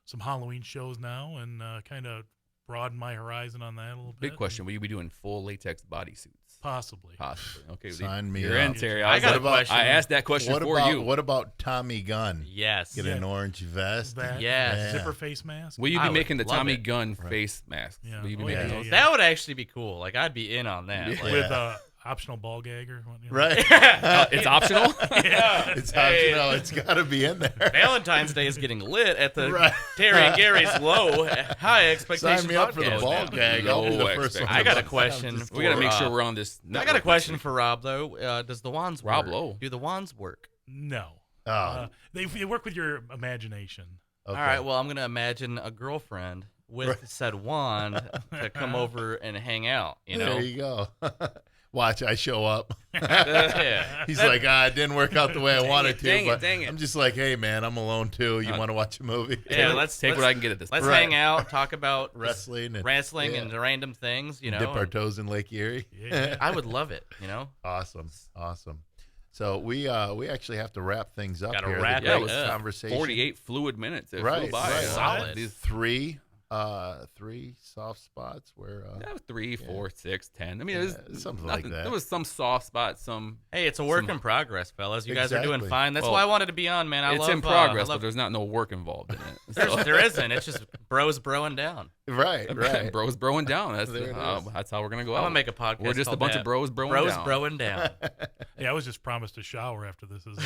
some Halloween shows now, and kind of broaden my horizon on that a little bit. Big question: will you be doing full latex bodysuits? Possibly. Okay. Sign me You're up. in, Terry. I got a question. I asked that question for you. What about Tommy Gunn? Yes. Get an orange vest. That Yes. zipper face mask. Will you I be would making the love Tommy it. Gunn face masks? Yeah. Will you be Oh, making yeah, those? yeah. That would actually be cool. Like, I'd be in on that. Yeah. Like, With optional ball gag or what? Right. It's optional. It's optional. It's got to be in there. Valentine's Day is getting lit at the Right. Terry and Gary's high expectations Sign me up for the podcast ball now. gag. I'll be the first one. I got a I'm question. just We got to make for, sure we're on this. I got a network question next for Rob though. Does the wands work? Rob Lowe. Do the wands work? No. Oh, They work with your imagination. okay. All right. Well, I'm gonna imagine a girlfriend with said wand to come over and hang out. You know. There you go. Watch, I show up. Yeah. He's like, it didn't work out the way I wanted to. dang it, but dang it. I'm just like, hey, man, I'm alone too. You want to watch a movie? Yeah. week. Let's Take what I can get at this. Let's Right. hang out, talk about Wrestling and wrestling yeah. and random things. You know. dip our toes in Lake Erie. Yeah. I would love it. You know. Awesome. So we actually have to wrap things up Gotta here. wrap The it great up. conversation. 48 fluid minutes. It Right, flew by. right. Solid. These- Three soft spots where Yeah, 3, 4, 6, 10. I mean, it was something like nothing. that. There was some soft spots, some. Hey, it's a work in progress, fellas. You guys are doing Exactly. fine. That's Well, why I wanted to be on, man. It's in progress, but there's not no work involved in it. So, there isn't. It's just bros broing down. right. bros broing down. That's There it is. that's how we're gonna go I'm out. gonna make a podcast. We're just a called bunch that. of bros broing Bros down. broing down. Yeah, I was just promised a shower after this is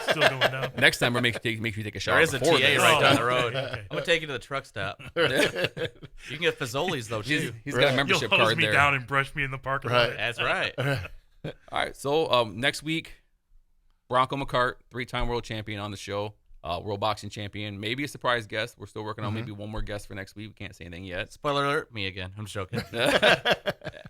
still going down. Next time, we'll make you take a shower. There is a TA before this. right Oh, down the road. okay. I'm gonna take you to the truck stop. You can get Fazoli's though too. He's got a Right. membership You'll hose card me there. down and brush me in the parking Right. lot. That's right. All right, so next week, Bronco McCart, 3-time world champion on the show, world boxing champion, maybe a surprise guest. We're still working on maybe one more guest for next week. We can't say anything yet. Spoiler alert, me again. I'm joking.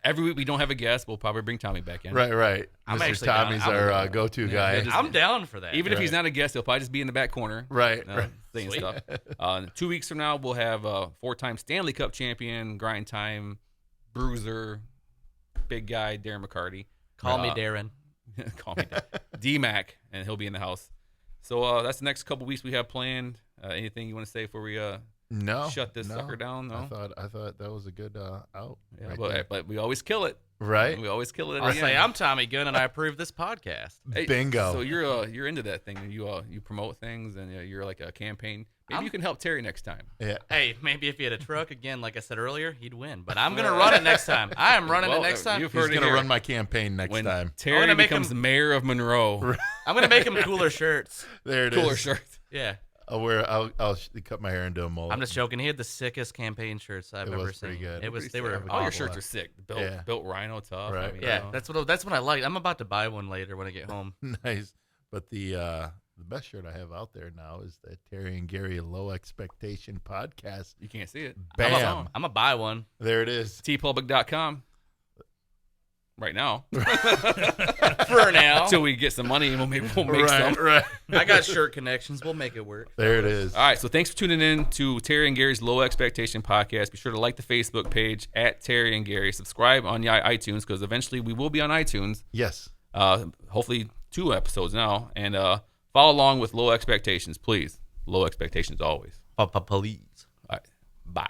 Every week we don't have a guest. We'll probably bring Tommy back in. Right. I'm Mr. actually Tommy's down. our I'm- go-to Yeah, guy. he'll just- I'm down for that. Even if he's Right. not a guest, he'll probably just be in the back corner. Right. Saying Sweet. stuff. 2 weeks from now, we'll have a 4-time Stanley Cup champion, grind time, bruiser, big guy, Darren McCarty. Call me Darren. Call me D-Mac, and he'll be in the house. So that's the next couple weeks we have planned. Anything you want to say before we No. shut this no. sucker down? No? I thought that was a good out. Yeah, right there. but we always kill it. Right. We always kill it. At I'll the say end. I'm Tommy Gunn and I approve this podcast. Hey, Bingo. So you're into that thing, and you promote things, and you're like a campaign. Maybe you can help Terry next time. Yeah. Hey, maybe if he had a truck again, like I said earlier, he'd win. But I'm gonna run it next time. I am running Well, it next time. you've He's heard it gonna here. run my campaign next When time. I'm Terry gonna make becomes him- mayor of Monroe. I'm gonna make him cooler shirts. There it is. Cooler shirt. Yeah, I'll cut my hair into a mullet. I'm just joking. He had the sickest campaign shirts I've It ever was pretty seen. good. It was. Pretty They were. sick. All your awful. shirts are sick. Built, Yeah. built Rhino tough. Right. I mean, Yeah, that's what I like. I'm about to buy one later when I get home. Nice. But the best shirt I have out there now is the Terry and Gary Low Expectation podcast. you can't see it. Bam. I'm gonna buy one. There it is. tpublic.com. Right now, For now. until we get some money, and we'll make some. Right. I got shirt connections. We'll make it work. There it is. All right, so thanks for tuning in to Terry and Gary's Low Expectation podcast. Be sure to like the Facebook page at Terry and Gary. Subscribe on iTunes, because eventually we will be on iTunes. Yes. Hopefully 2 episodes now, and follow along with Low Expectations, please. Low expectations always. Please. All right, bye.